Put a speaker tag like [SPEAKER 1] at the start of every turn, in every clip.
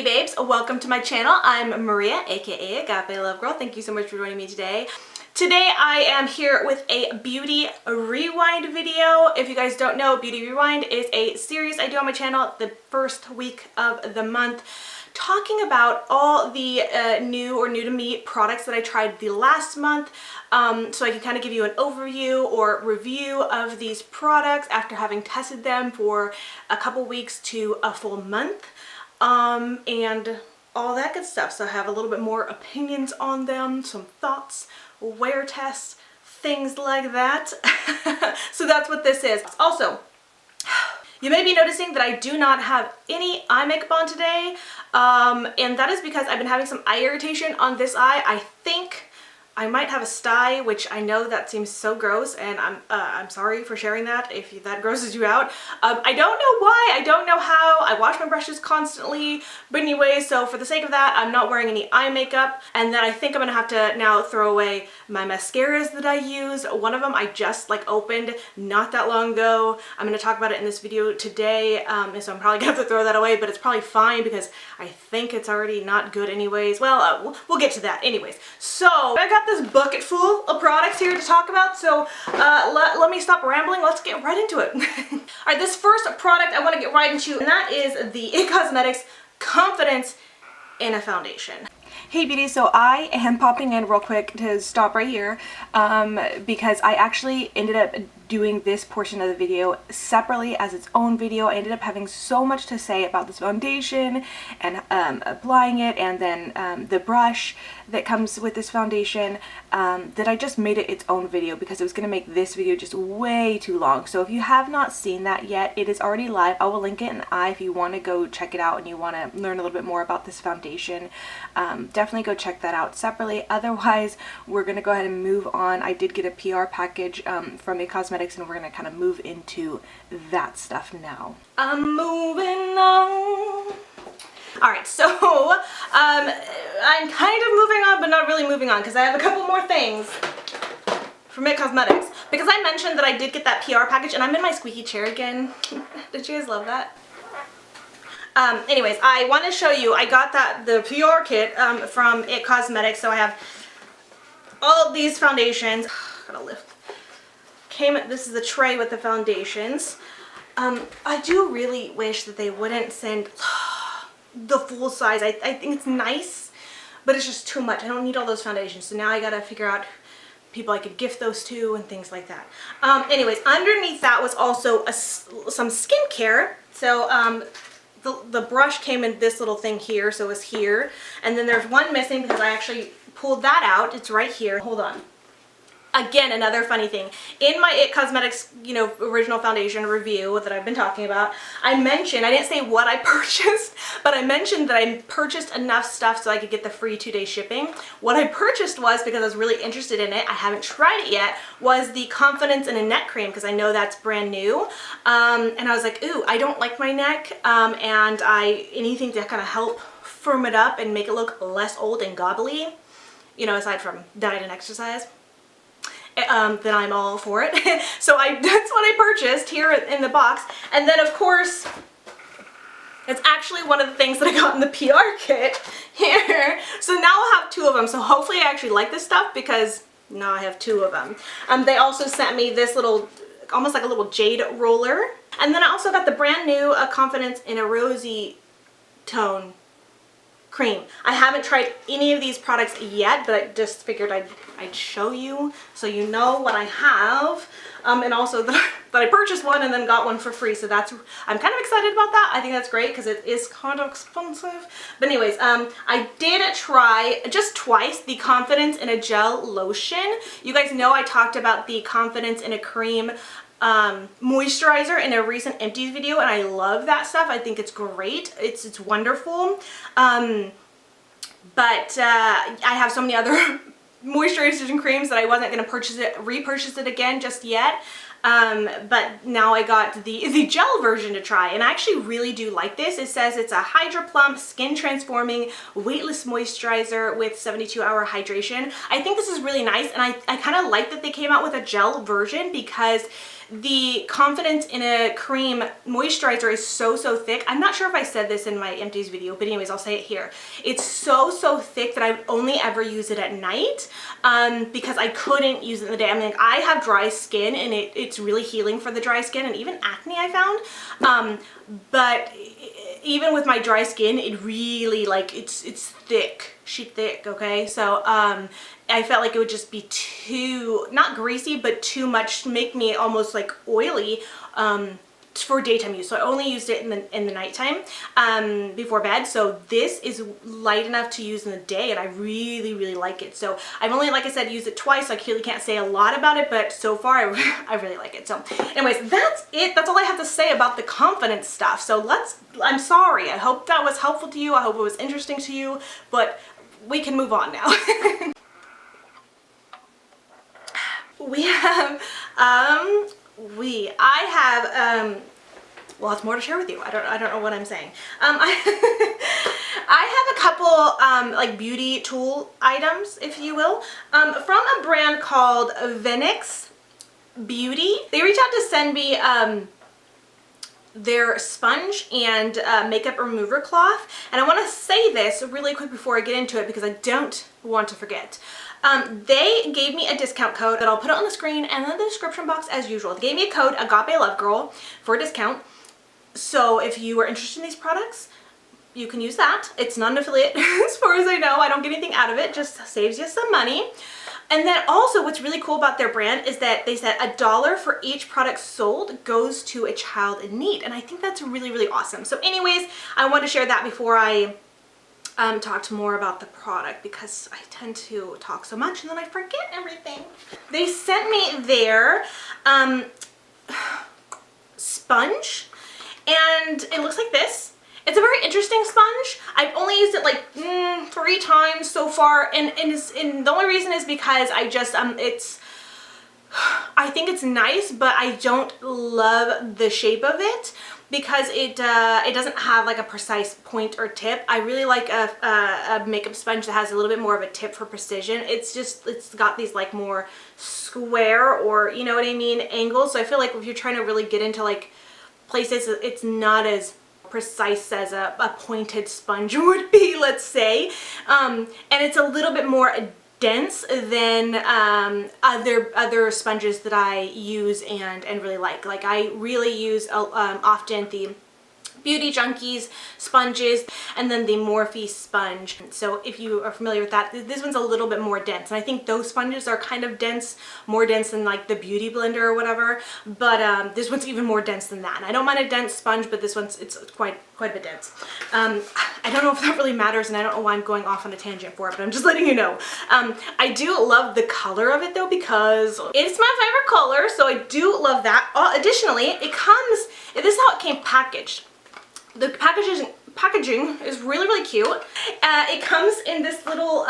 [SPEAKER 1] beauty babes, welcome to my channel. I'm Maria, aka Agape Love Girl. Thank you so much for joining me today. Today I am here with a beauty rewind video. If you guys don't know, Beauty Rewind is a series I do on my channel the first week of the month, talking about all the new or new to me products that I tried the last month, so I can kind of give you an overview or review of these products after having tested them for a couple weeks to a full month, and all that good stuff. So I have a little bit more opinions on them, some thoughts, wear tests, things like that. So that's what this is. Also, you may be noticing that I do not have any eye makeup on today, and that is because I've been having some eye irritation on this eye. I think I might have a sty, which I know that seems so gross, and I'm sorry for sharing that if that grosses you out. I don't know why, I don't know how. I wash my brushes constantly, but anyway, so for the sake of that, I'm not wearing any eye makeup. And then I think I'm gonna have to now throw away my mascaras that I use. One of them I just opened not that long ago. I'm gonna talk about it in this video today, and so I'm probably gonna have to throw that away, but it's probably fine because I think it's already not good anyways. Well, we'll get to that anyways. So I got this bucket full of products here to talk about, so let me stop rambling. Let's get right into it. Alright, this first product I want to get right into, and that is the IT Cosmetics Confidence in a Foundation. Hey beauty, so I am popping in real quick to stop right here because I actually ended up doing this portion of the video separately as its own video. I ended up having so much to say about this foundation and applying it, and then the brush that comes with this foundation, that I just made it its own video because it was going to make this video just way too long. So if you have not seen that yet, it is already live. I will link it in the eye if you want to go check it out and you want to learn a little bit more about this foundation. Definitely go check that out separately. Otherwise, we're going to go ahead and move on. I did get a PR package from IT Cosmetics, and we're going to kind of move into that stuff now. I'm moving on. Alright, so I'm kind of moving on, but not really moving on, because I have a couple more things from IT Cosmetics. Because I mentioned that I did get that PR package, and I'm in my squeaky chair again. Did you guys love that? Anyways, I want to show you, I got the PR kit from IT Cosmetics, so I have all these foundations. Gotta lift. This is the tray with the foundations. I do really wish that they wouldn't send the full size. I think it's nice, but it's just too much. I don't need all those foundations, so now I gotta figure out people I could gift those to and things like that. Anyways, underneath that was also some skincare. So the brush came in this little thing here, so it was here, and then there's one missing because I actually pulled that out. It's right here. Hold on. Again, another funny thing. In my IT Cosmetics, original foundation review that I've been talking about, I mentioned, I didn't say what I purchased, but I mentioned that I purchased enough stuff so I could get the free 2-day shipping. What I purchased was, because I was really interested in it, I haven't tried it yet, was the Confidence in a Neck Cream, because I know that's brand new. And I was like, ooh, I don't like my neck, and anything to kind of help firm it up and make it look less old and gobbly, aside from diet and exercise. Then I'm all for it. So that's what I purchased here in the box. And then of course, it's actually one of the things that I got in the PR kit here. So now I'll have 2 of them. So hopefully I actually like this stuff because now I have 2 of them. They also sent me this little, almost like a little jade roller. And then I also got the brand new Confidence in a Rosy Tone cream. I haven't tried any of these products yet, but I just figured I'd show you so you know what I have, and also that I purchased one and then got one for free. So I'm kind of excited about that. I think that's great because it is kind of expensive. But anyways, I did try just twice the Confidence in a Gel Lotion. You guys know I talked about the Confidence in a Cream moisturizer in a recent empties video, and I love that stuff. I think it's great. It's wonderful. But I have so many other moisturizers and creams that I wasn't going to repurchase it again just yet. but now I got the gel version to try, and I actually really do like this. It says it's a Hydra Plump Skin Transforming Weightless Moisturizer with 72-hour hydration. I think this is really nice, and I kind of like that they came out with a gel version because the Confidence in a Cream moisturizer is so thick. I'm not sure if I said this in my empties video, but anyways, I'll say it here. It's so thick that I would only ever use it at night because I couldn't use it in the day. I mean, like, I have dry skin, and it's really healing for the dry skin, and even acne I found. But even with my dry skin, it really, like, it's thick. She's thick, okay? So I felt like it would just be too, not greasy, but too much, make me almost like oily for daytime use. So I only used it in the nighttime before bed. So this is light enough to use in the day, and I really like it. So I've only, like I said, used it twice, so I really can't say a lot about it, but so far I really like it. So anyways, that's it. That's all I have to say about the Confidence stuff. So I'm sorry. I hope that was helpful to you. I hope it was interesting to you, but we can move on now. I have lots more to share with you. I don't know what I'm saying. I have a couple like beauty tool items, if you will, from a brand called Venix Beauty. They reached out to send me their sponge and makeup remover cloth, and I want to say this really quick before I get into it because I don't want to forget. They gave me a discount code that I'll put it on the screen and in the description box as usual. They gave me a code, Agape Love Girl, for a discount. So if you are interested in these products, you can use that. It's not an affiliate as far as I know. I don't get anything out of it, just saves you some money. And then also what's really cool about their brand is that they said $1 for each product sold goes to a child in need. And I think that's really awesome. So anyways, I wanted to share that before I talked more about the product because I tend to talk so much and then I forget everything. They sent me their sponge, and it looks like this. It's a very interesting sponge. I've only used it like 3 times so far, and the only reason is because I just I think it's nice, but I don't love the shape of it because it doesn't have like a precise point or tip. I really like a makeup sponge that has a little bit more of a tip for precision. It's got these like more square, or you know what I mean, angles. So I feel like if you're trying to really get into like places, it's not as precise as a pointed sponge would be, let's say. And it's a little bit more dense than other sponges that I use and really like. Like I really use often the Beauty Junkies sponges and then the Morphe sponge. So if you are familiar with that, this one's a little bit more dense, and I think those sponges are kind of dense, more dense than like the Beauty Blender or whatever, but this one's even more dense than that. And I don't mind a dense sponge, but this one's quite a bit dense. I don't know if that really matters, and I don't know why I'm going off on a tangent for it, but I'm just letting you know. I do love the color of it though, because it's my favorite color, so I do love that. Additionally, this is how it came packaged. The packaging is really cute. It comes in this little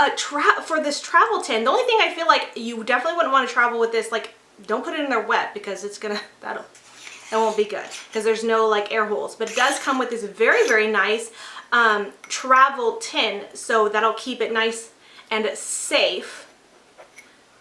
[SPEAKER 1] for this travel tin. The only thing I feel like you definitely wouldn't want to travel with this, like, don't put it in there wet because it's gonna, that won't be good because there's no like air holes. But it does come with this very nice travel tin, so that'll keep it nice and safe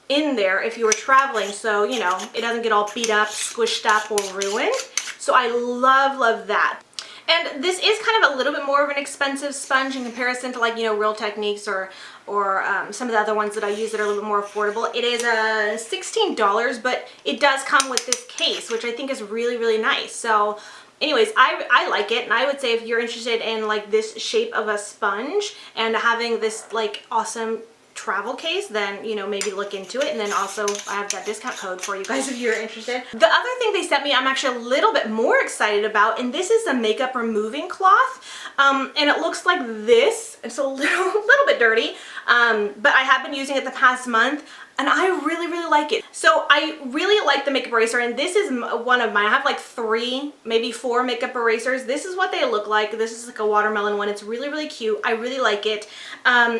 [SPEAKER 1] in there if you were traveling, so you know it doesn't get all beat up, squished up, or ruined. So I love that. And this is kind of a little bit more of an expensive sponge in comparison to, like, you know, Real Techniques or some of the other ones that I use that are a little bit more affordable. It is $16, but it does come with this case, which I think is really nice. So anyways, I like it, and I would say if you're interested in like this shape of a sponge and having this like awesome travel case, then you know, maybe look into it. And then also I have that discount code for you guys if you're interested. The other thing they sent me I'm actually a little bit more excited about, and this is a makeup removing cloth, and it looks like this. It's a little bit dirty, but I have been using it the past month. and I really, really like it. So I really like the makeup eraser, and this is one of mine. I have like 3, maybe 4 makeup erasers. This is what they look like. This is like a watermelon one. It's really, really cute. I really like it.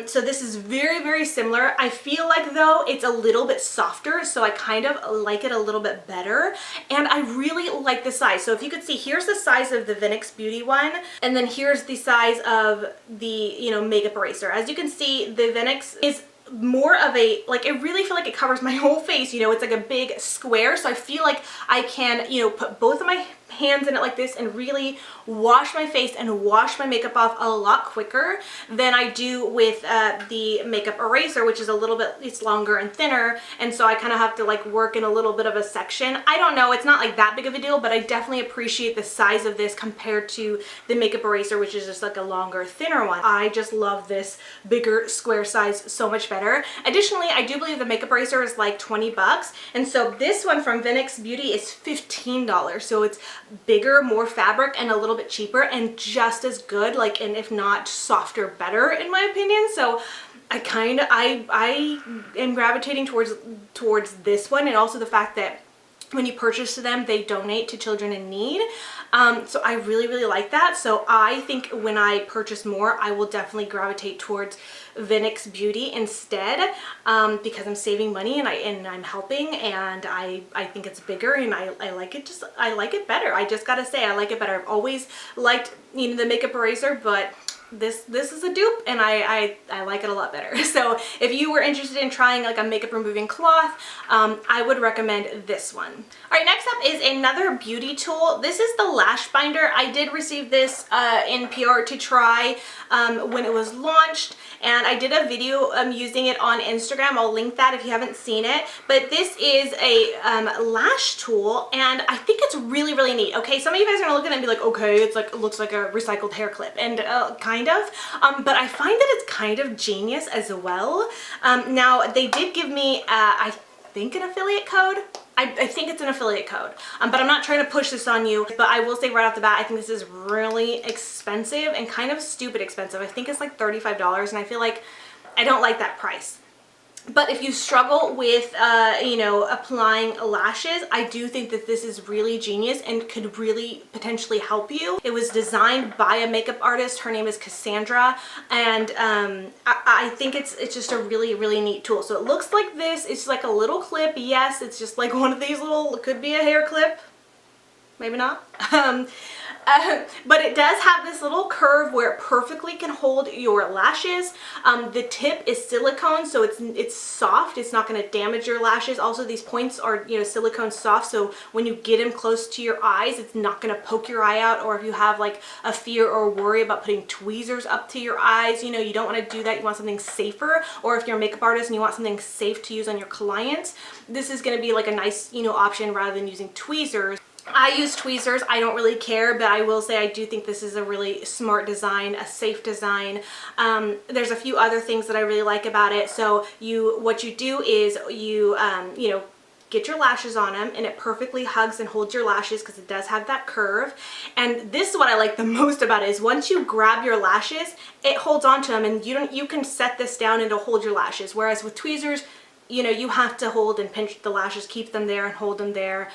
[SPEAKER 1] So this is very, very similar. I feel like though it's a little bit softer, so I kind of like it a little bit better, and I really like the size. So if you could see, here's the size of the Vinix Beauty one, and then here's the size of the, you know, makeup eraser. As you can see, the Vinix is more of a, like, I really feel like it covers my whole face, you know, it's like a big square, so I feel like I can, you know, put both of my hands in it like this and really wash my face and wash my makeup off a lot quicker than I do with the makeup eraser, which is a little bit, it's longer and thinner, and so I kind of have to like work in a little bit of a section. I don't know, it's not like that big of a deal, but I definitely appreciate the size of this compared to the makeup eraser, which is just like a longer, thinner one. I just love this bigger square size so much better. Additionally, I do believe the makeup eraser is like 20 bucks, and so this one from Vinix Beauty is $15, so it's bigger, more fabric, and a little bit cheaper, and just as good, like, and if not softer, better in my opinion. So I am gravitating towards this one, and also the fact that when you purchase them, they donate to children in need. So I really, really like that. So I think when I purchase more, I will definitely gravitate towards Vinix Beauty instead, because I'm saving money and I'm helping, and I think it's bigger, and I like it, I like it better. I just gotta say, I like it better. I've always liked, you know, the makeup eraser, but this is a dupe, and I like it a lot better. So if you were interested in trying like a makeup removing cloth, I would recommend this one. All right, next up is another beauty tool. This is the lash binder. I did receive this in PR to try when it was launched, and I did a video using it on Instagram. I'll link that if you haven't seen it. But this is a lash tool, and I think it's really, really neat. Okay, some of you guys are gonna look at it and be like, okay, it's like, it looks like a recycled hair clip, and kind of, but I find that it's kind of genius as well. Now they did give me, I think, an affiliate code. I think it's an affiliate code, but I'm not trying to push this on you, but I will say right off the bat, I think this is really expensive and kind of stupid expensive. I think it's like $35, and I feel like I don't like that price. But if you struggle with, you know, applying lashes, I do think that this is really genius and could really potentially help you. It was designed by a makeup artist. Her name is Cassandra, and I think it's just a really, really neat tool. So it looks like this. It's like a little clip. Yes, it's just like one of these little, it could be a hair clip. Maybe not. But it does have this little curve where it perfectly can hold your lashes. The tip is silicone, so it's soft. It's not going to damage your lashes. Also, these points are, you know, silicone soft, so when you get them close to your eyes, it's not going to poke your eye out. Or if you have like a fear or worry about putting tweezers up to your eyes, you know, you don't want to do that. You want something safer. Or if you're a makeup artist and you want something safe to use on your clients, this is going to be like a nice, you know, option rather than using tweezers. I use tweezers. I don't really care, but I will say I do think this is a really smart design, a safe design. There's a few other things that I really like about it. So what you do is you know, get your lashes on them, and it perfectly hugs and holds your lashes because it does have that curve. And this is what I like the most about it, is once you grab your lashes, it holds onto them, and you can set this down and it'll hold your lashes. Whereas with tweezers, you know, you have to hold and pinch the lashes, keep them there and hold them there,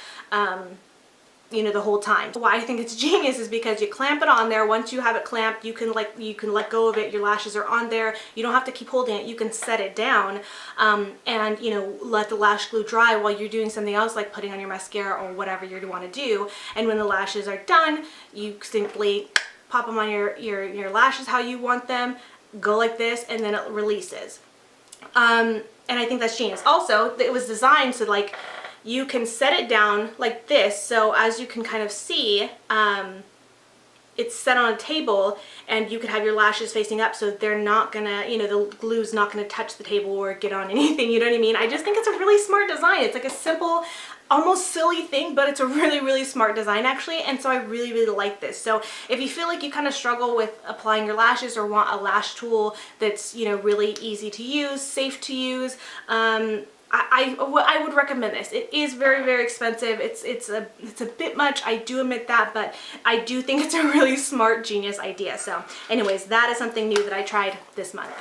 [SPEAKER 1] you know, the whole time. Why I think it's genius is because you clamp it on there. Once you have it clamped, you can let go of it. Your lashes are on there. You don't have to keep holding it. You can set it down, and, you know, let the lash glue dry while you're doing something else, like putting on your mascara or whatever you want to do. And when the lashes are done, you simply pop them on your lashes how you want them, go like this, and then it releases. And I think that's genius. Also, it was designed so like you can set it down like this, so as you can kind of see, it's set on a table, and you could have your lashes facing up, so they're not gonna, you know, the glue's not gonna touch the table or get on anything, you know what I mean? I just think it's a really smart design. It's like a simple, almost silly thing, but it's a really, really smart design actually, and so I really, really like this. So if you feel like you kind of struggle with applying your lashes or want a lash tool that's, you know, really easy to use, safe to use, I would recommend this. It is very, very expensive. It's a bit much, I do admit that, but I do think it's a really smart, genius idea. So anyways, that is something new that I tried this month.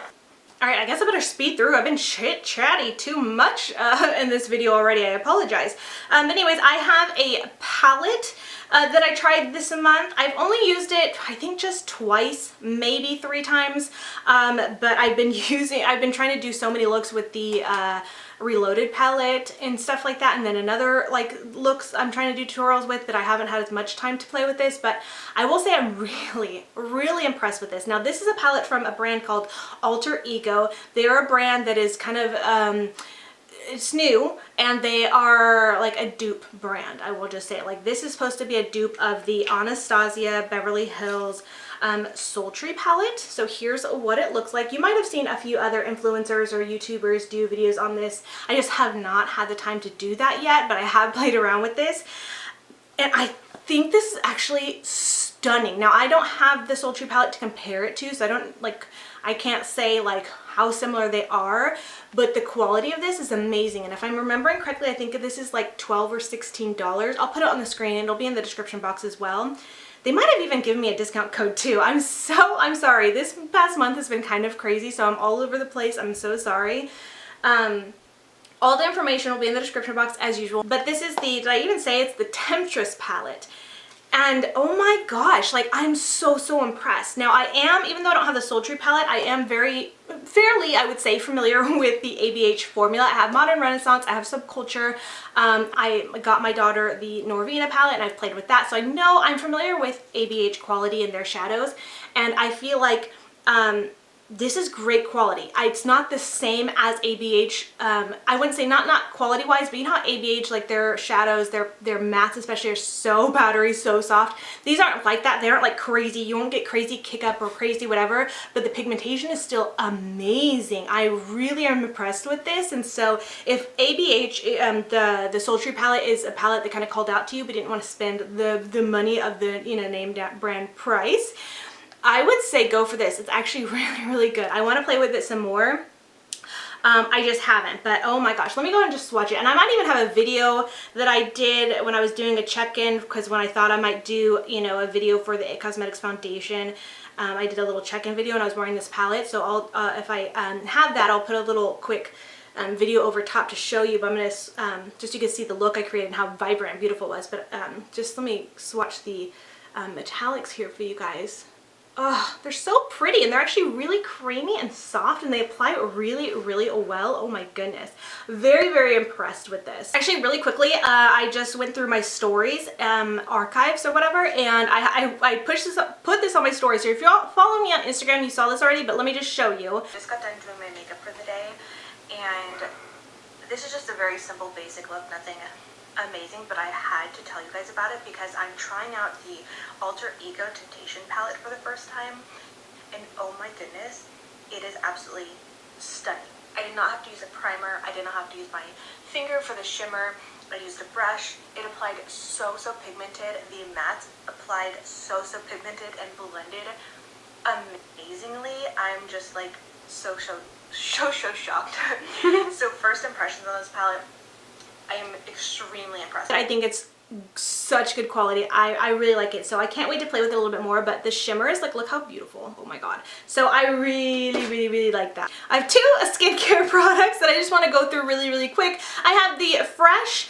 [SPEAKER 1] Alright, I guess I better speed through. I've been chit-chatty too much in this video already. I apologize. Anyways, I have a palette that I tried this month. I've only used it, I think, just twice, maybe 3 times. But I've been trying to do so many looks with the Reloaded palette and stuff like that, and then another like looks I'm trying to do tutorials with that I haven't had as much time to play with this, but I will say I'm really impressed with this. Now this is a palette from a brand called Alter Ego. They're a brand that is kind of it's new, and they are like a dupe brand. I will just say it. Like, this is supposed to be a dupe of the Anastasia Beverly Hills Sultry palette. So here's what it looks like. You might have seen a few other influencers or YouTubers do videos on this. I just have not had the time to do that yet, but I have played around with this, and I think this is actually stunning. Now I don't have the Sultry palette to compare it to, so I can't say like how similar they are, but the quality of this is amazing. And if I'm remembering correctly, I think this is like $12 or $16. I'll put it on the screen and it'll be in the description box as well. They might have even given me a discount code too. I'm sorry. This past month has been kind of crazy, so I'm all over the place. I'm so sorry. All the information will be in the description box as usual. But this is the, did I even say it's the Temptress palette? And oh my gosh, like, I'm so impressed. Now I am, even though I don't have the Sultry palette, I am fairly, I would say, familiar with the ABH formula. I have Modern Renaissance, I have Subculture. I got my daughter the Norvina palette and I've played with that. So I know I'm familiar with ABH quality and their shadows. And I feel like this is great quality. It's not the same as ABH. I wouldn't say not quality wise, but you know how ABH, like their shadows, their mattes especially, are so powdery, so soft. These aren't like that. They aren't like crazy. You won't get crazy kick up or crazy whatever, but the pigmentation is still amazing. I really am impressed with this. And so if ABH, the Sultry palette, is a palette that kind of called out to you but didn't want to spend the money of the, you know, name brand price, I would say go for this. It's actually really good. I want to play with it some more. I just haven't, but oh my gosh, let me go and just swatch it. And I might even have a video that I did when I was doing a check-in, because when I thought I might do, you know, a video for the It Cosmetics Foundation, I did a little check-in video and I was wearing this palette. So I'll, if I have that, I'll put a little quick video over top to show you, but I'm going to, just so you can see the look I created and how vibrant and beautiful it was. But just let me swatch the metallics here for you guys. Oh, they're so pretty, and they're actually really creamy and soft, and they apply really well. Oh my goodness. Very impressed with this. Actually, really quickly, I just went through my stories archives or whatever, and I put this on my story. So if you all follow me on Instagram, you saw this already, but let me just show you.
[SPEAKER 2] Just got done doing my makeup for the day, and this is just a very simple basic look, nothing amazing, but I had to tell you guys about it because I'm trying out the Alter Ego Temptation palette for the first time, and oh my goodness, it is absolutely stunning. I did not have to use a primer. I did not have to use my finger for the shimmer. I used a brush. It applied so pigmented. The matte applied so pigmented and blended amazingly. I'm just like so shocked. So first impressions on this palette, I am extremely impressed.
[SPEAKER 1] I think it's such good quality. I really like it, so I can't wait to play with it a little bit more. But the shimmer is like, look how beautiful. Oh my god. So I really like that. I have 2 skincare products that I just want to go through really quick. I have the Fresh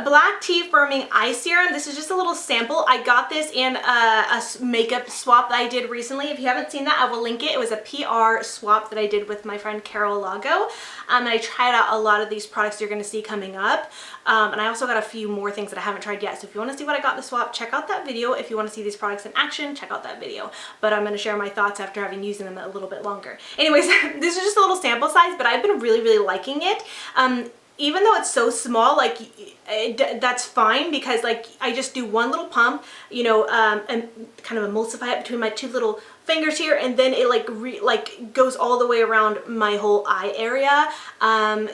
[SPEAKER 1] Black Tea Firming Eye Serum. This is just a little sample. I got this in a makeup swap that I did recently. If you haven't seen that, I will link it. It was a PR swap that I did with my friend Carol Lago. And I tried out a lot of these products you're going to see coming up. And I also got a few more things that I haven't tried yet. So if you want to see what I got in the swap, check out that video. If you want to see these products in action, check out that video. But I'm going to share my thoughts after having used them a little bit longer. Anyways, this is just a little sample size, but I've been really liking it. Even though it's so small, like, that's fine, because like I just do one little pump, you know, and kind of emulsify it between my 2 little fingers here, and then it like goes all the way around my whole eye area.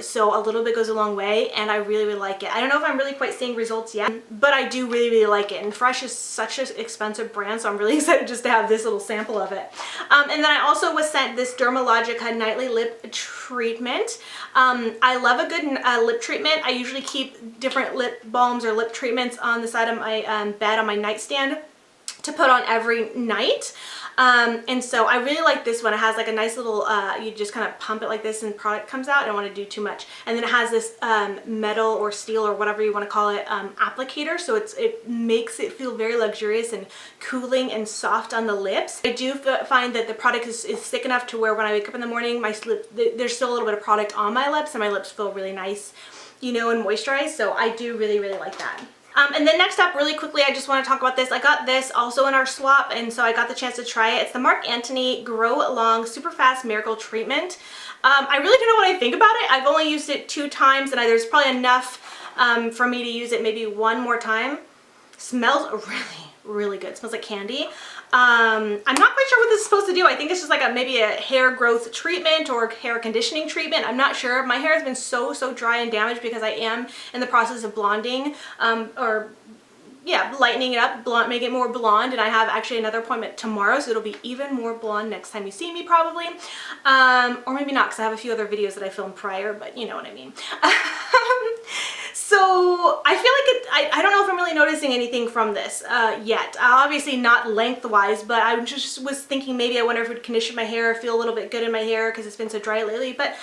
[SPEAKER 1] So a little bit goes a long way, and I really like it. I don't know if I'm really quite seeing results yet, but I do really like it. And Fresh is such an expensive brand, so I'm really excited just to have this little sample of it. And then I also was sent this Dermalogica Nightly Lip Treatment. I love a good lip treatment. I usually keep different lip balms or lip treatments on the side of my bed on my nightstand. to put on every night. And so I really like this one. It has like a nice little, you just kind of pump it like this and product comes out. I don't want to do too much. And then it has this metal or steel or whatever you want to call it applicator. So it makes it feel very luxurious and cooling and soft on the lips. I do find that the product is thick enough to where when I wake up in the morning, there's still a little bit of product on my lips and my lips feel really nice, you know, and moisturized. So I do really, really like that. And then next up, really quickly, I just want to talk about this. I got this also in our swap, and so I got the chance to try it. It's the Marc Antony Grow Long Super Fast Miracle Treatment. I really don't know what I think about it. I've only used it 2 times, and there's probably enough for me to use it maybe 1 more time. Smells really, really good. It smells like candy. I'm not quite sure what this is supposed to do. I think it's just like maybe a hair growth treatment or hair conditioning treatment. I'm not sure. My hair has been so dry and damaged because I am in the process of blonding, lightening it up, making it more blonde, and I have actually another appointment tomorrow, so it'll be even more blonde next time you see me probably. Or maybe not, because I have a few other videos that I filmed prior, but you know what I mean. So I feel like I don't know if I'm really noticing anything from this yet. Obviously not lengthwise, but I just was thinking maybe I wonder if it would condition my hair, feel a little bit good in my hair because it's been so dry lately, but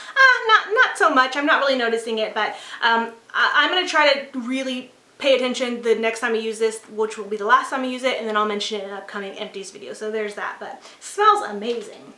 [SPEAKER 1] not so much. I'm not really noticing it, but I'm going to try to really pay attention the next time I use this, which will be the last time I use it, and then I'll mention it in an upcoming empties video. So there's that, but it smells amazing.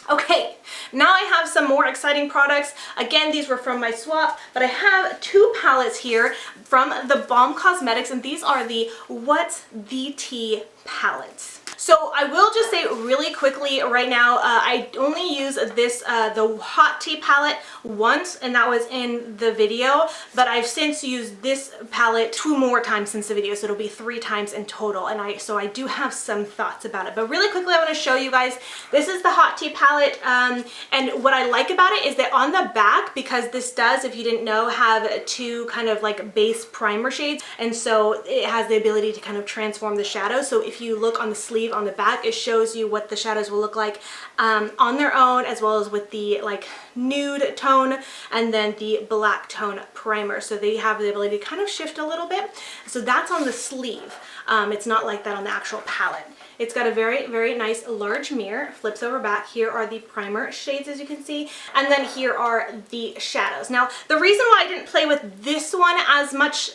[SPEAKER 1] Okay, now I have some more exciting products. Again, these were from my swap, but I have 2 palettes here from the Balm Cosmetics, and these are the What's the Tea palettes. So I will just say really quickly right now, I only use this, the Hot Tea palette once, and that was in the video, but I've since used this palette 2 more times since the video, so it'll be 3 times in total, and so I do have some thoughts about it. But really quickly, I want to show you guys, this is the Hot Tea palette, and what I like about it is that on the back, because this does, if you didn't know, have 2 kind of like base primer shades, and so it has the ability to kind of transform the shadows. So if you look on the sleeve on the back, it shows you what the shadows will look like on their own, as well as with the like nude tone and then the black tone primer. So they have the ability to kind of shift a little bit. So that's on the sleeve. It's not like that on the actual palette. It's got a very, very nice large mirror, flips over back. Here are the primer shades, as you can see, and then here are the shadows. Now, the reason why I didn't play with this one as much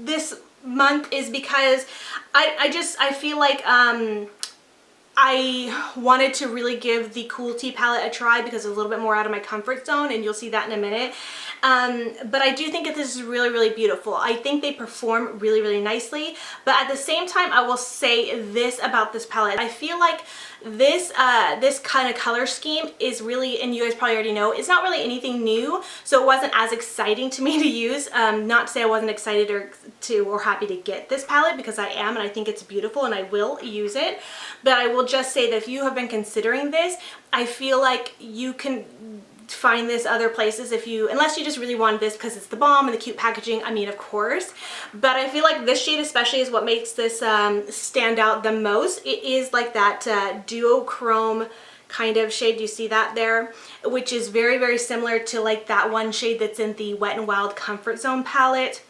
[SPEAKER 1] this month is because I feel like I wanted to really give the Cool Tea palette a try because it's a little bit more out of my comfort zone, and you'll see that in a minute. But I do think that this is really, really beautiful. I think they perform really, really nicely, but at the same time, I will say this about this palette. I feel like this kind of color scheme is really, and you guys probably already know, it's not really anything new, so it wasn't as exciting to me to use. Not to say I wasn't excited or happy to get this palette, because I am, and I think it's beautiful and I will use it. But I will just say that if you have been considering this, I feel like you can find this other places unless you just really want this because it's the Balm and the cute packaging. I mean, of course, but I feel like this shade especially is what makes this stand out the most. It is like that duochrome kind of shade. You see that there, which is very, very similar to like that one shade that's in the Wet n Wild Comfort Zone palette,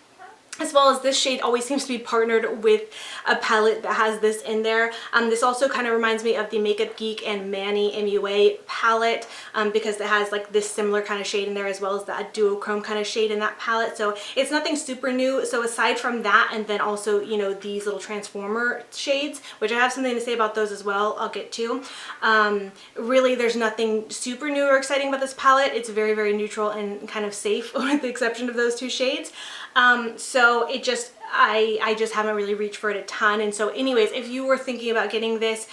[SPEAKER 1] as well as this shade always seems to be partnered with a palette that has this in there. This also kind of reminds me of the Makeup Geek and Manny MUA palette, because it has like this similar kind of shade in there, as well as that duochrome kind of shade in that palette. So it's nothing super new. So aside from that, and then also, you know, these little transformer shades, which I have something to say about those as well, I'll get to. Really, there's nothing super new or exciting about this palette. It's very, very neutral and kind of safe with the exception of those 2 shades. So it just, I just haven't really reached for it a ton. And so anyways, if you were thinking about getting this,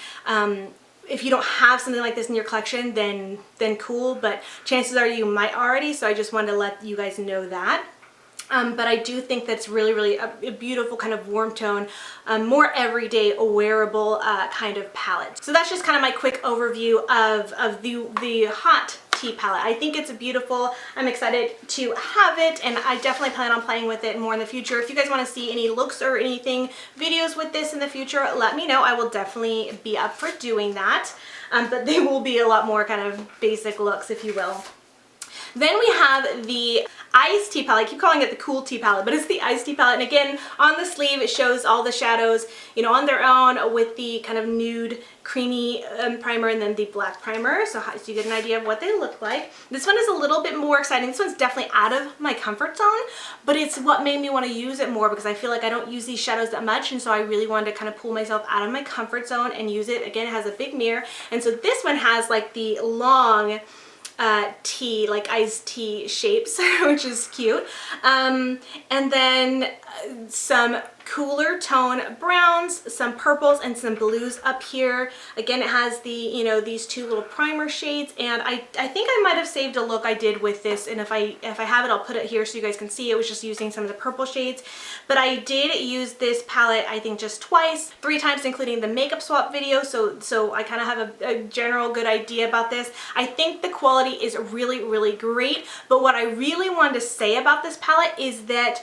[SPEAKER 1] if you don't have something like this in your collection, then cool, but chances are you might already, so I just wanted to let you guys know that. But I do think that's really, really a beautiful kind of warm tone, more everyday wearable kind of palette. So that's just kind of my quick overview of the Hot Tea palette. I think it's beautiful. I'm excited to have it, and I definitely plan on playing with it more in the future. If you guys want to see any looks or anything, videos with this in the future, let me know. I will definitely be up for doing that, but they will be a lot more kind of basic looks, if you will. Then we have the iced tea palette. I keep calling it the cool tea palette, but it's the iced tea palette. And again, on the sleeve, it shows all the shadows, you know, on their own with the kind of nude creamy primer and then the black primer, so you get an idea of what they look like. This one is a little bit more exciting. This one's definitely out of my comfort zone, but it's what made me want to use it more because I feel like I don't use these shadows that much, and so I really wanted to kind of pull myself out of my comfort zone and use it. Again, it has a big mirror, and so this one has like the long tea, like iced tea shapes, which is cute. And then some cooler tone browns, some purples, and some blues up here. Again, it has the, you know, these two little primer shades, and I think I might have saved a look I did with this, and if I have it, I'll put it here so you guys can see. It was just using some of the purple shades, but I did use this palette I think just twice, 3 times including the makeup swap video, so I kind of have a general good idea about this. I think the quality is really, really great, but what I really wanted to say about this palette is that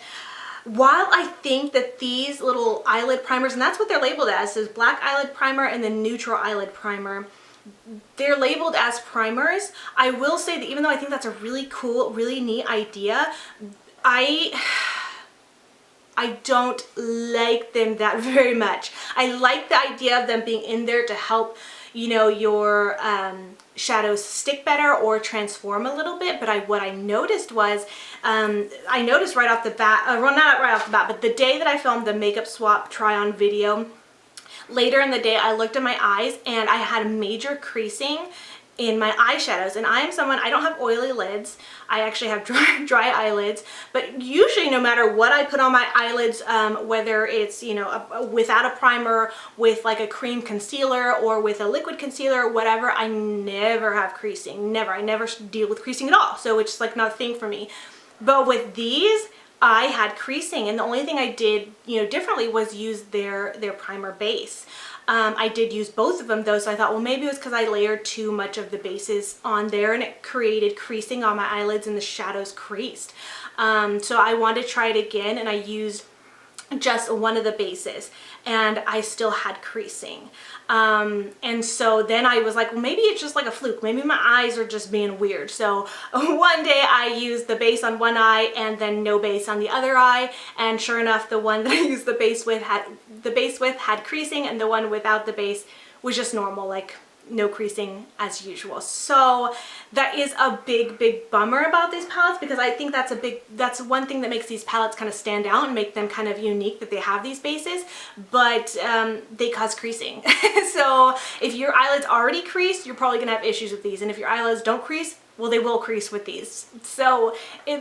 [SPEAKER 1] while I think that these little eyelid primers, and that's what they're labeled as, is black eyelid primer and the neutral eyelid primer, they're labeled as primers. I will say that even though I think that's a really cool, really neat idea, I don't like them that very much. I like the idea of them being in there to help, you know, your shadows stick better or transform a little bit, but what I noticed was, I noticed right off the bat, well, not right off the bat, but the day that I filmed the makeup swap try-on video, later in the day I looked at my eyes and I had major creasing in my eyeshadows, and I am someone, I don't have oily lids, I actually have dry eyelids, but usually no matter what I put on my eyelids, whether it's, you know, without a primer, with like a cream concealer, or with a liquid concealer, whatever, I never have creasing, never. I never deal with creasing at all, so it's like not a thing for me. But with these, I had creasing, and the only thing I did, you know, differently was use their primer base. I did use both of them though, so I thought, well, maybe it was because I layered too much of the bases on there and it created creasing on my eyelids and the shadows creased. So I wanted to try it again, and I used just one of the bases and I still had creasing. And so then I was like, well, maybe it's just like a fluke. Maybe my eyes are just being weird. So one day I used the base on one eye and then no base on the other eye. And sure enough, the one that I used the base with had creasing, and the one without the base was just normal, like no creasing as usual. So that is a big bummer about these palettes, because I think that's one thing that makes these palettes kind of stand out and make them kind of unique, that they have these bases, but they cause creasing. So if your eyelids already creased, you're probably gonna have issues with these, and if your eyelids don't crease, well, they will crease with these. So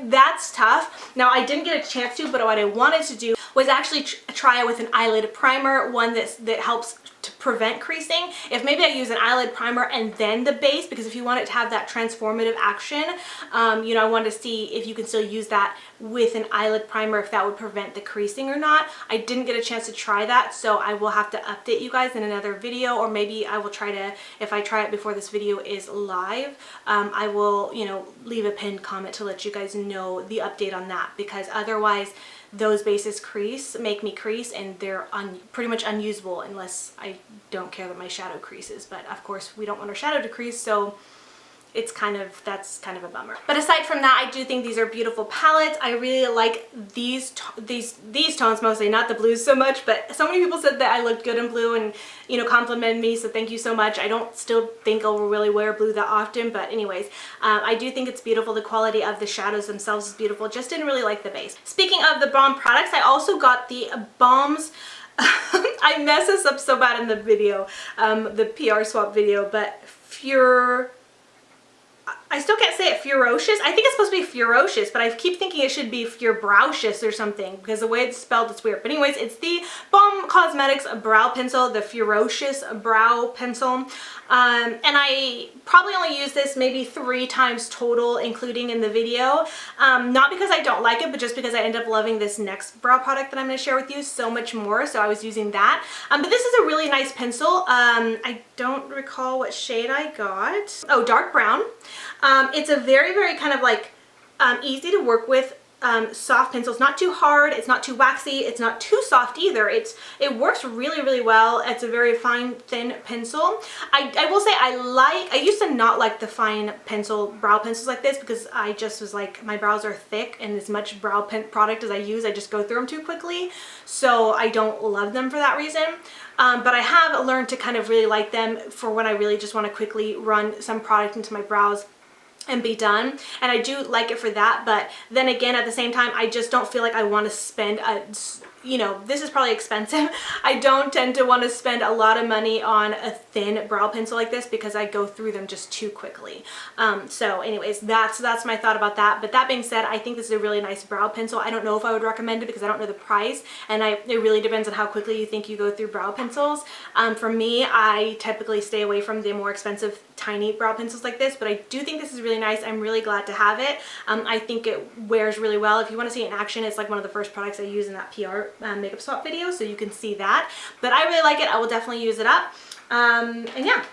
[SPEAKER 1] that's tough. Now, I didn't get a chance to, but what I wanted to do was actually try it with an eyelid primer, one that helps to prevent creasing. If maybe I use an eyelid primer and then the base, because if you want it to have that transformative action, you know, I wanted to see if you can still use that with an eyelid primer, if that would prevent the creasing or not. I didn't get a chance to try that, so I will have to update you guys in another video, or maybe I will try to, if I try it before this video is live, I will, you know, leave a pinned comment to let you guys know the update on that, because otherwise those bases make me crease, and they're pretty much unusable unless I don't care that my shadow creases. But of course we don't want our shadow to crease, so that's kind of a bummer. But aside from that, I do think these are beautiful palettes. I really like these tones mostly, not the blues so much, but so many people said that I looked good in blue and, you know, complimented me, so thank you so much. I don't still think I'll really wear blue that often, but anyways, I do think it's beautiful. The quality of the shadows themselves is beautiful. Just didn't really like the base. Speaking of the Balm products, I also got the Balms. I mess this up so bad in the video, the PR swap video, but I still can't say it, Ferocious. I think it's supposed to be Ferocious, but I keep thinking it should be Ferbrowcious or something, because the way it's spelled, it's weird. But anyways, it's the Balm Cosmetics Brow Pencil, the Ferocious Brow Pencil. And I probably only used this maybe 3 times total, including in the video. Not because I don't like it, but just because I end up loving this next brow product that I'm going to share with you so much more, so I was using that. But this is a really nice pencil. I don't recall what shade I got. Oh, dark brown. It's a very kind of like easy to work with soft pencil. It's not too hard, it's not too waxy, it's not too soft either. It works really, really well. It's a very fine, thin pencil. I will say I used to not like the fine brow pencils like this because I just was like, my brows are thick and as much brow product as I use, I just go through them too quickly. So I don't love them for that reason. But I have learned to kind of really like them for when I really just want to quickly run some product into my brows and be done, and I do like it for that. But then again, at the same time, I just don't feel like I want to spend this is probably expensive. I don't tend to want to spend a lot of money on a thin brow pencil like this because I go through them just too quickly. So anyways, that's my thought about that. But that being said, I think this is a really nice brow pencil. I don't know if I would recommend it because I don't know the price, and it really depends on how quickly you think you go through brow pencils. For me, I typically stay away from the more expensive tiny brow pencils like this, but I do think this is really nice. I'm really glad to have it. I think it wears really well. If you want to see it in action, it's like one of the first products I use in that PUR makeup swap video, so you can see that. But I really like it. I will definitely use it up. And yeah.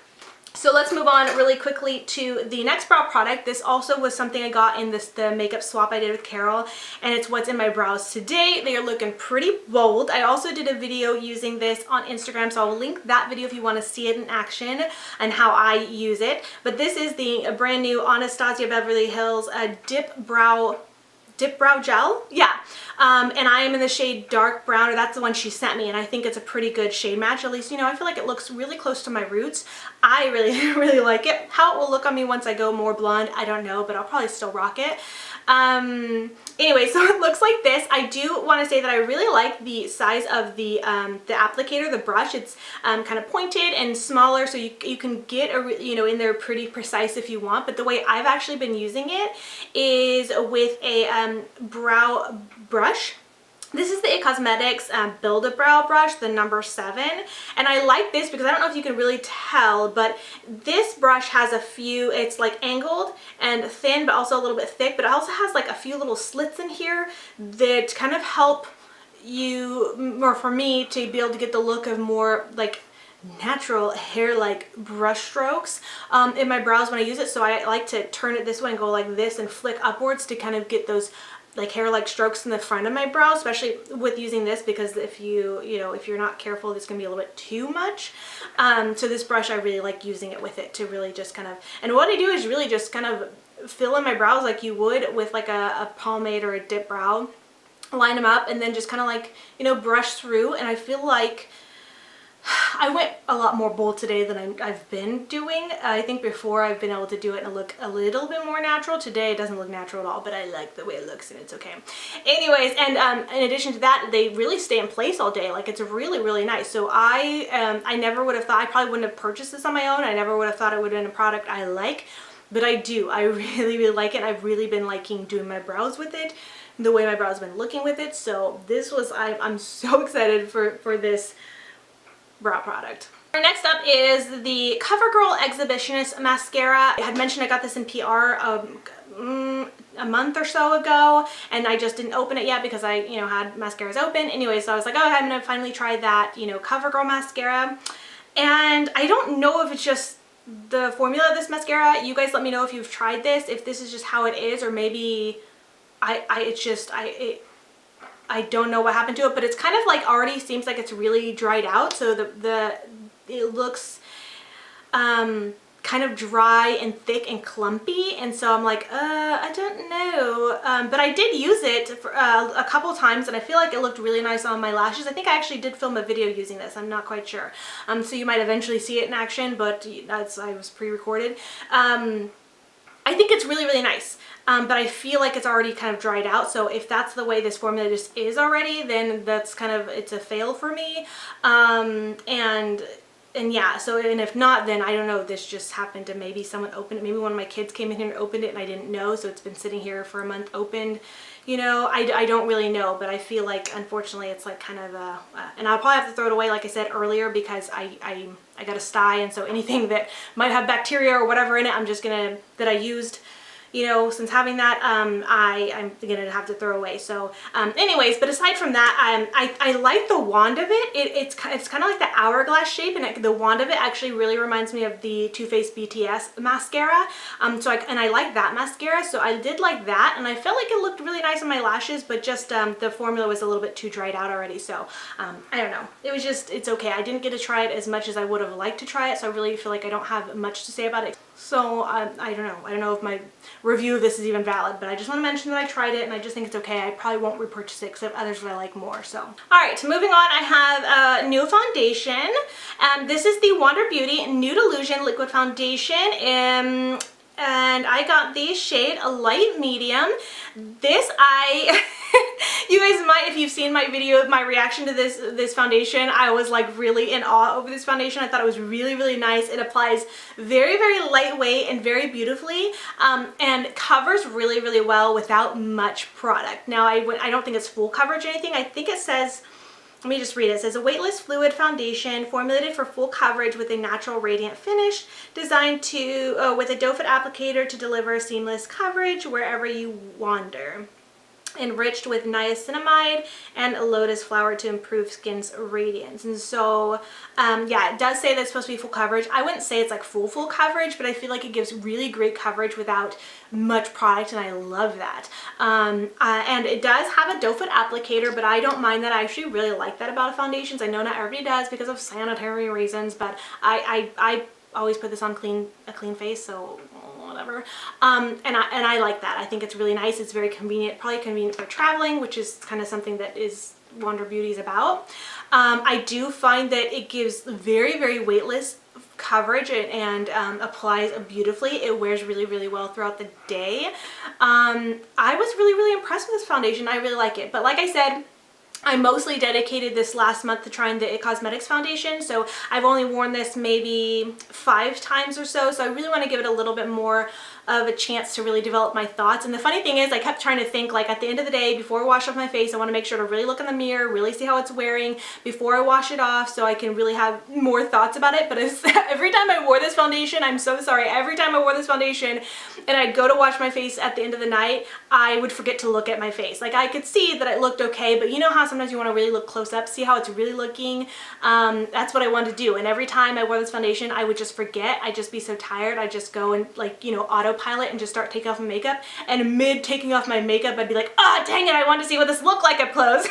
[SPEAKER 1] So let's move on really quickly to the next brow product. This also was something I got in the makeup swap I did with Carol, and it's what's in my brows today. They are looking pretty bold. I also did a video using this on Instagram, so I'll link that video if you want to see it in action and how I use it. But this is the brand new Anastasia Beverly Hills Dip Brow Gel. Yeah. And I am in the shade dark brown, or that's the one she sent me, and I think it's a pretty good shade match. At least, I feel like it looks really close to my roots. I really, really like it. How it will look on me once I go more blonde, I don't know, but I'll probably still rock it. Anyway, so it looks like this. I do want to say that I really like the size of the applicator, the brush. It's kind of pointed and smaller, so you can get in there pretty precise if you want. But the way I've actually been using it is with a brow brush. This is the It Cosmetics Build-A-Brow brush, the number 7. And I like this because I don't know if you can really tell, but this brush has it's like angled and thin, but also a little bit thick, but it also has like a few little slits in here that kind of help you, or for me, to be able to get the look of more like natural hair-like brush strokes in my brows when I use it. So I like to turn it this way and go like this and flick upwards to kind of get those like hair-like strokes in the front of my brow, especially with using this, because if if you're not careful, this can be a little bit too much. So this brush, I really like using it with it to really just kind of, and what I do is really just kind of fill in my brows like you would with like a pomade or a dip brow, line them up, and then just kind of like, brush through. And I feel like I went a lot more bold today than I've been doing. I think before I've been able to do it and look a little bit more natural. Today it doesn't look natural at all, but I like the way it looks and it's okay. Anyways, and in addition to that, they really stay in place all day. Like, it's really, really nice. So I never would have thought, I probably wouldn't have purchased this on my own. I never would have thought it would have been a product I like, but I do. I really, really like it. I've really been liking doing my brows with it, the way my brows have been looking with it. So this was, I'm so excited for this brow product. Our next up is the CoverGirl Exhibitionist mascara. I had mentioned I got this in PR a month or so ago, and I just didn't open it yet because I had mascaras open. Anyway, so I was like, oh, I'm gonna finally try that CoverGirl mascara. And I don't know if it's just the formula of this mascara. You guys let me know if you've tried this, if this is just how it is, or maybe I don't know what happened to it, but it's kind of like already seems like it's really dried out. So it looks kind of dry and thick and clumpy, and so I'm like, I don't know. But I did use it for, a couple times, and I feel like it looked really nice on my lashes. I think I actually did film a video using this. I'm not quite sure. So you might eventually see it in action, but I was pre-recorded. I think it's really, really nice. But I feel like it's already kind of dried out. So if that's the way this formula just is already, then that's kind of, it's a fail for me. And yeah, so, and if not, then I don't know, this just happened to maybe someone opened it. Maybe one of my kids came in here and opened it and I didn't know. So it's been sitting here for a month opened. I don't really know, but I feel like, unfortunately, it's like kind of and I'll probably have to throw it away, like I said earlier, because I got a sty, and so anything that might have bacteria or whatever in it, I'm just gonna, that I used, you know, since having that, I'm gonna have to throw away. So anyways, but aside from that, I like the wand of it. It's kind of like the hourglass shape, and the wand of it actually really reminds me of the Too Faced BTS mascara. And I like that mascara, so I did like that, and I felt like it looked really nice on my lashes, but just the formula was a little bit too dried out already. So I don't know. It was just, it's okay. I didn't get to try it as much as I would have liked to try it, so I really feel like I don't have much to say about it. So I don't know. I don't know if my review of this is even valid, but I just want to mention that I tried it and I just think it's okay. I probably won't repurchase it because I have others that I like more. So alright, so moving on, I have a new foundation. This is the Wander Beauty Nude Illusion Liquid Foundation. And I got the shade a light medium. This you guys might, if you've seen my video of my reaction to this foundation, I was like really in awe over this foundation. I thought it was really, really nice. It applies very, very lightweight and very beautifully, and covers really, really well without much product. Now I don't think it's full coverage or anything. I think it says, let me just read it. It says a weightless fluid foundation formulated for full coverage with a natural radiant finish, designed to with a doe foot applicator to deliver seamless coverage wherever you wander. Enriched with niacinamide and lotus flower to improve skin's radiance. And so yeah, it does say that it's supposed to be full coverage. I wouldn't say it's like full coverage, but I feel like it gives really great coverage without much product, and I love that. And it does have a doe foot applicator, but I don't mind that. I actually really like that about foundations. I know not everybody does because of sanitary reasons, but I always put this on a clean face, so whatever. And I like that. I think it's really nice. It's very convenient, probably convenient for traveling, which is kind of something that is Wander Beauty is about. I do find that it gives very, very weightless coverage and applies beautifully. It wears really, really well throughout the day. I was really, really impressed with this foundation. I really like it. But like I said, I mostly dedicated this last month to trying the IT Cosmetics foundation, so I've only worn this maybe 5 times or so I really want to give it a little bit more of a chance to really develop my thoughts. And the funny thing is, I kept trying to think, like, at the end of the day, before I wash off my face, I want to make sure to really look in the mirror, really see how it's wearing before I wash it off, so I can really have more thoughts about it. But every time I wore this foundation, I'm so sorry, every time I wore this foundation and I'd go to wash my face at the end of the night, I would forget to look at my face. Like, I could see that it looked okay, but you know how sometimes you want to really look close up, see how it's really looking? That's what I wanted to do. And every time I wore this foundation, I would just forget. I'd just be so tired. I'd just go and, like, you know, autopilot and just start taking off my makeup. And mid taking off my makeup, I'd be like, oh, dang it, I want to see what this looked like up close.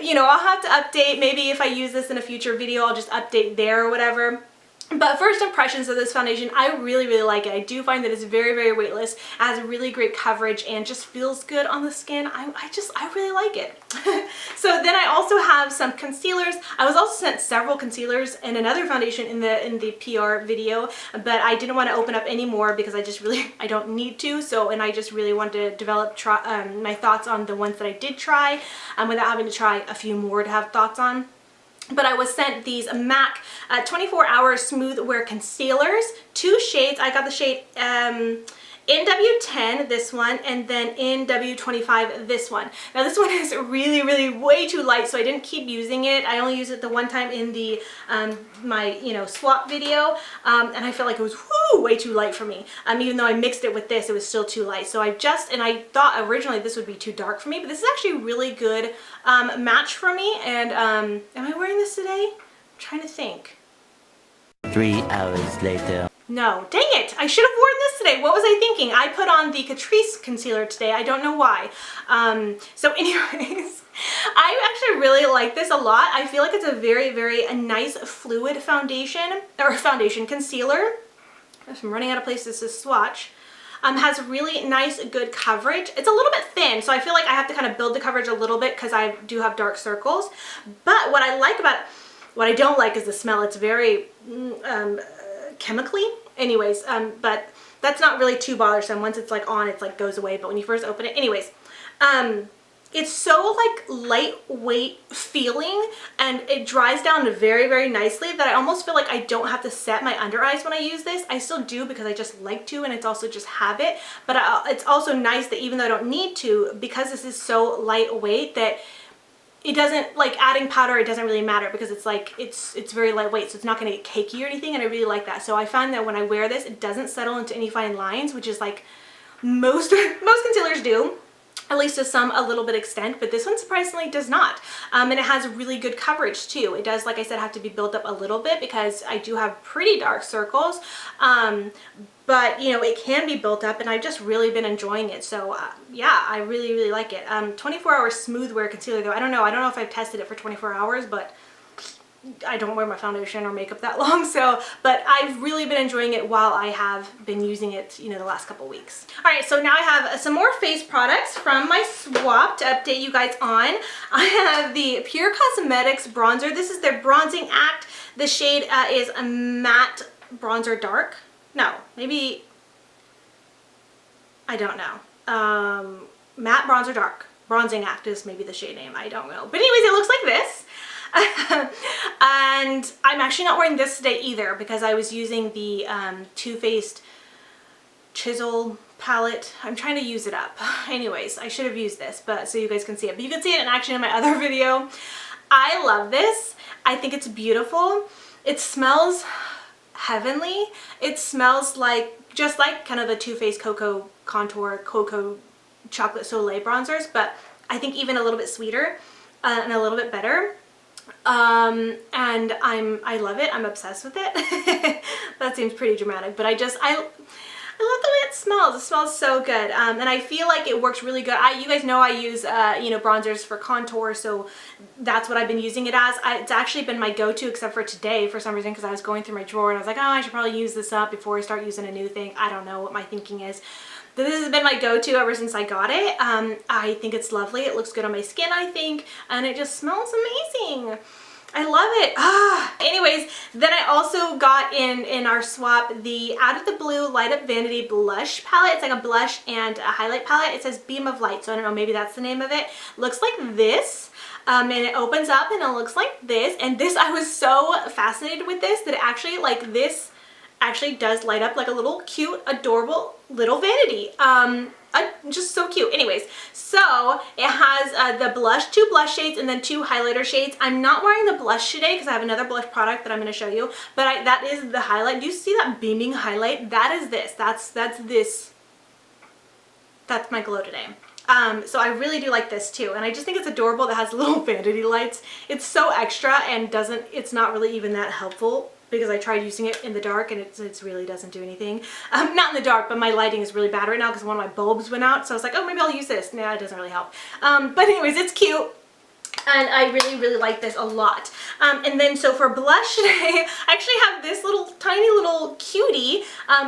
[SPEAKER 1] You know, I'll have to update. Maybe if I use this in a future video, I'll just update there or whatever. But first impressions of this foundation, I really, really like it. I do find that it's very, very weightless, it has really great coverage, and just feels good on the skin. I really like it. So then I also have some concealers. I was also sent several concealers and another foundation in the PR video, but I didn't want to open up any more because I don't need to. So, and I just really wanted to develop my thoughts on the ones that I did try, without having to try a few more to have thoughts on. But I was sent these MAC 24 Hour Smooth Wear Concealers, 2 shades. I got the shade NW10, this one, and then NW25, this one. Now this one is really, really way too light, so I didn't keep using it. I only used it the one time in the my, you know, swap video, and I felt like it was way too light for me. Even though I mixed it with this, it was still too light. So I thought originally this would be too dark for me, but this is actually a really good match for me. And am I wearing this today? I'm trying to think.
[SPEAKER 3] 3 hours later.
[SPEAKER 1] No, dang it! I should have worn this today. What was I thinking? I put on the Catrice concealer today. I don't know why. So anyways, I actually really like this a lot. I feel like it's a very, very nice fluid foundation, or concealer. If I'm running out of places to swatch. Has really nice, good coverage. It's a little bit thin, so I feel like I have to kind of build the coverage a little bit because I do have dark circles. But what I like about it, what I don't like is the smell. It's very chemically. Anyways, but that's not really too bothersome. Once it's like on, it's like goes away, but when you first open it, anyways, it's so like lightweight feeling, and it dries down very, very nicely that I almost feel like I don't have to set my under eyes when I use this. I still do because I just like to, and it's also just habit, but it's also nice that even though I don't need to, because this is so lightweight, that it doesn't, like adding powder, it doesn't really matter because it's like, it's very lightweight, so it's not going to get cakey or anything, and I really like that. So I find that when I wear this, it doesn't settle into any fine lines, which is like most concealers do. At least to some a little bit extent, but this one surprisingly does not. And it has really good coverage too. It does, like I said, have to be built up a little bit because I do have pretty dark circles. But you know, it can be built up, and I've just really been enjoying it. So yeah, I really like it. 24-hour smooth wear concealer though. I don't know if I've tested it for 24 hours, but I don't wear my foundation or makeup that long, so, but I've really been enjoying it while I have been using it, you know, the last couple weeks. All right, so now I have some more face products from my swap to update you guys on. I have the PUR Cosmetics bronzer. This is their Bronzing Act. The shade is a matte bronzer dark. No, maybe, I don't know. Matte bronzer dark. Bronzing Act is maybe the shade name, I don't know. But anyways, it looks like this. And I'm actually not wearing this today either because I was using the Too Faced Chisel palette. I'm trying to use it up. Anyways, I should have used this, but so you guys can see it. But you can see it in action in my other video. I love this. I think it's beautiful. It smells heavenly. It smells like, just like kind of the Too Faced Cocoa Contour, Cocoa Chocolate Soleil bronzers, but I think even a little bit sweeter and a little bit better. And I love it. I'm obsessed with it. That seems pretty dramatic, but I love the way it smells. It smells so good. And I feel like it works really good. You guys know I use, you know, bronzers for contour, so that's what I've been using it as. It's actually been my go-to except for today for some reason because I was going through my drawer and I was like, oh, I should probably use this up before I start using a new thing. I don't know what my thinking is. This has been my go-to ever since I got it. I think it's lovely. It looks good on my skin, I think, and it just smells amazing. I love it. Anyways, then I also got in our swap the Out of the Blue Light Up Vanity Blush palette. It's like a blush and a highlight palette. It says Beam of Light, so I don't know, maybe that's the name of it. Looks like this. And it opens up and it looks like this. And this, I was so fascinated with this that it actually, like this, actually does light up like a little cute, adorable little vanity. Just so cute. Anyways, so it has the blush, 2 blush shades and then 2 highlighter shades. I'm not wearing the blush today because I have another blush product that I'm going to show you, but that is the highlight. Do you see that beaming highlight? That is this. That's this. That's my glow today. So I really do like this too, and I just think it's adorable that has little vanity lights. It's so extra and it's not really even that helpful because I tried using it in the dark and it really doesn't do anything. Not in the dark, but my lighting is really bad right now because one of my bulbs went out, so I was like, oh, maybe I'll use this. Nah, it doesn't really help. But anyways, it's cute. And I really like this a lot. And then so for blush today, I actually have this tiny little cutie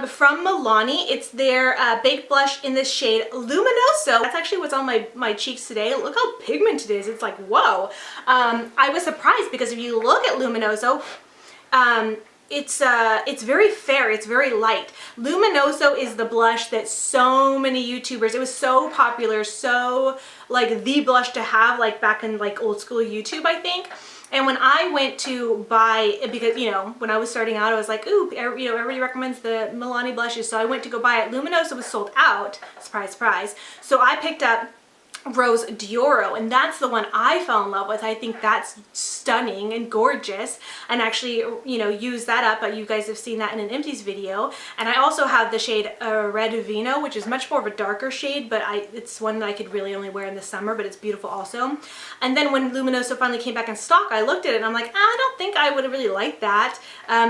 [SPEAKER 1] from Milani. It's their baked blush in this shade Luminoso. That's actually what's on my cheeks today. Look how pigmented it is. It's like, whoa. I was surprised because if you look at Luminoso, it's very fair, it's very light. Luminoso is the blush that so many YouTubers, it was so popular, so like the blush to have like back in like old school YouTube, I think. And when I went to buy, because you know, when I was starting out, I was like, ooh, you know, everybody recommends the Milani blushes, so I went to go buy it. Luminoso was sold out, surprise, surprise. So I picked up Rose d'Oro, and that's the one I fell in love with. I think that's stunning and gorgeous, and actually, you know, use that up, but you guys have seen that in an empties video. And I also have the shade Red Vino, which is much more of a darker shade, but it's one that I could really only wear in the summer, but it's beautiful also. And then when Luminoso finally came back in stock, I looked at it and I'm like, I don't think I would have really liked that,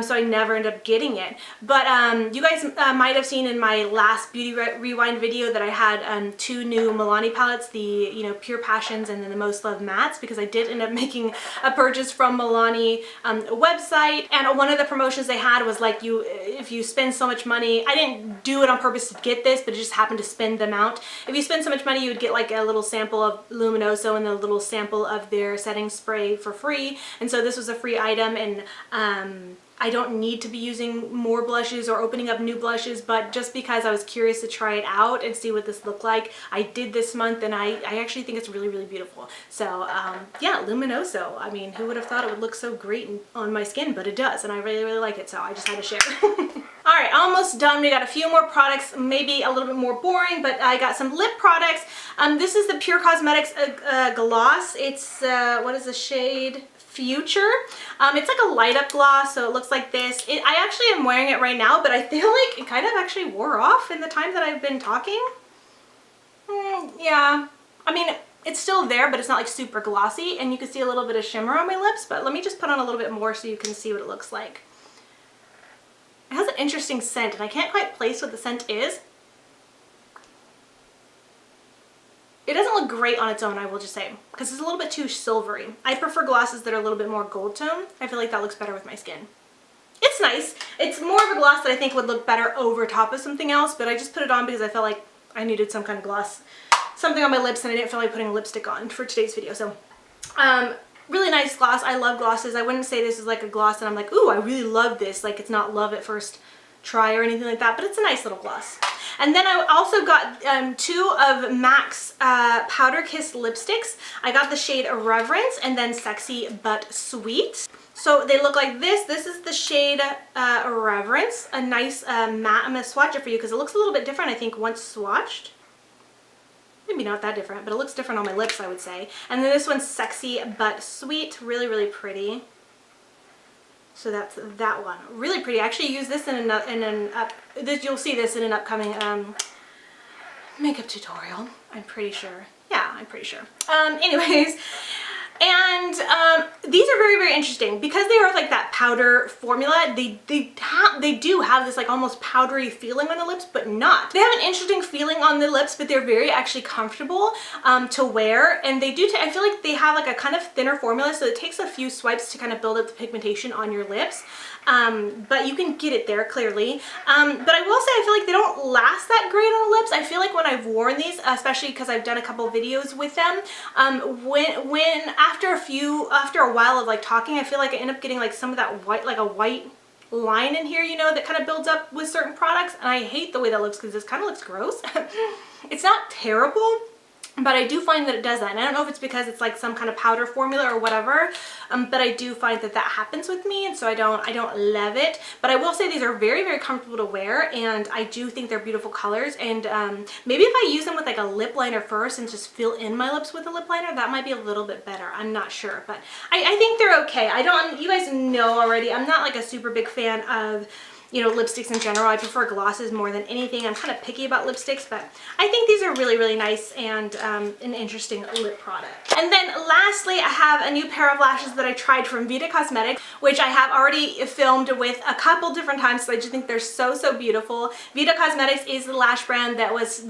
[SPEAKER 1] so I never ended up getting it. But you guys might have seen in my last Beauty Rewind video that I had 2 new Milani palettes, the you know, Pure Passions and then the Most Loved Mattes, because I did end up making a purchase from Milani website, and one of the promotions they had was like, if you spend so much money, I didn't do it on purpose to get this, but it just happened to spend the amount. If you spend so much money, you would get like a little sample of Luminoso and a little sample of their setting spray for free, and so this was a free item. And I don't need to be using more blushes or opening up new blushes, but just because I was curious to try it out and see what this looked like, I did this month, and I actually think it's really beautiful. So yeah, Luminoso. I mean, who would have thought it would look so great on my skin, but it does, and I really like it, so I just had to share. All right, almost done. We got a few more products, maybe a little bit more boring, but I got some lip products. This is the PUR Cosmetics gloss. It's, what is the shade? Future. It's like a light up gloss, so it looks like this. I actually am wearing it right now, but I feel like it kind of actually wore off in the time that I've been talking. Yeah, I mean, it's still there, but it's not like super glossy, and you can see a little bit of shimmer on my lips, but let me just put on a little bit more so you can see what it looks like. It has an interesting scent, and I can't quite place what the scent is. It doesn't look great on its own, I will just say, because it's a little bit too silvery. I prefer glosses that are a little bit more gold tone. I feel like that looks better with my skin. It's nice. It's more of a gloss that I think would look better over top of something else, but I just put it on because I felt like I needed some kind of gloss, something on my lips, and I didn't feel like putting lipstick on for today's video. So, really nice gloss. I love glosses. I wouldn't say this is like a gloss and I'm like, ooh, I really love this. Like, it's not love at first try or anything like that, but it's a nice little gloss. And then I also got two of MAC's Powder Kiss lipsticks. I got the shade Reverence and then Sexy But Sweet. So they look like this. This is the shade Reverence, a nice matte. I'm going to swatch it for you because it looks a little bit different, I think, once swatched. Maybe not that different, but it looks different on my lips, I would say. And then this one's Sexy But Sweet. Really, really pretty. So that's that one. Really pretty. I actually use this you'll see this in an upcoming makeup tutorial. I'm pretty sure. Yeah, I'm pretty sure. Anyways, and these are very, very interesting because they are like that powder formula. They do have this like almost powdery feeling on the lips, but not. They have an interesting feeling on the lips, but they're very actually comfortable to wear. And they do, I feel like they have like a kind of thinner formula, so it takes a few swipes to kind of build up the pigmentation on your lips. But you can get it there clearly. But I will say I feel like they don't last that great on the lips. I feel like when I've worn these, especially because I've done a couple videos with them, after a while of like talking, I feel like I end up getting like some of that white, like a white line in here, you know, that kind of builds up with certain products. And I hate the way that looks because this kind of looks gross. It's not terrible, but I do find that it does that. And I don't know if it's because it's like some kind of powder formula or whatever, but I do find that that happens with me, and so I don't love it. But I will say these are very, very comfortable to wear, and I do think they're beautiful colors. And maybe if I use them with like a lip liner first and just fill in my lips with a lip liner, that might be a little bit better. I'm not sure, but I think they're okay. You guys know already, I'm not like a super big fan of, you know, lipsticks in general. I prefer glosses more than anything. I'm kind of picky about lipsticks, but I think these are really, really nice and an interesting lip product. And then lastly, I have a new pair of lashes that I tried from Vita Cosmetics, which I have already filmed with a couple different times, so I just think they're so, so beautiful. Vita Cosmetics is the lash brand that was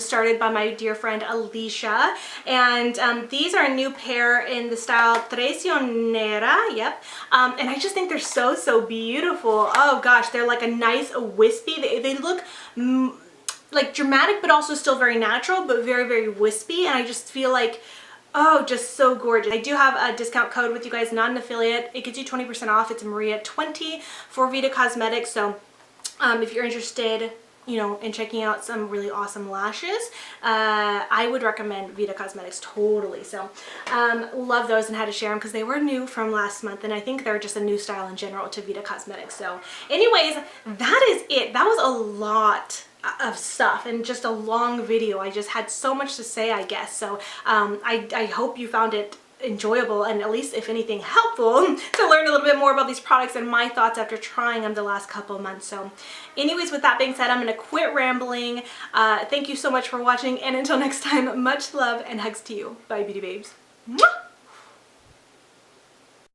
[SPEAKER 1] started by my dear friend Alicia, and these are a new pair in the style Traicionera, yep, and I just think they're so, so beautiful. Oh gosh, they're like a nice wispy, they look like dramatic but also still very natural, but very, very wispy, and I just feel like, oh, just so gorgeous. I do have a discount code with you guys, not an affiliate. It gets you 20% off. It's Maria20 for Vita Cosmetics, so if you're interested, you know, in checking out some really awesome lashes, I would recommend Vita Cosmetics totally. So love those and had to share them because they were new from last month, and I think they're just a new style in general to Vita Cosmetics. So anyways, that is it. That was a lot of stuff and just a long video. I just had so much to say, I guess. So I hope you found it enjoyable and at least, if anything, helpful to learn a little bit more about these products and my thoughts after trying them the last couple of months. So anyways, with that being said, I'm going to quit rambling. Thank you so much for watching, and until next time, much love and hugs to you. Bye, beauty babes. Mwah!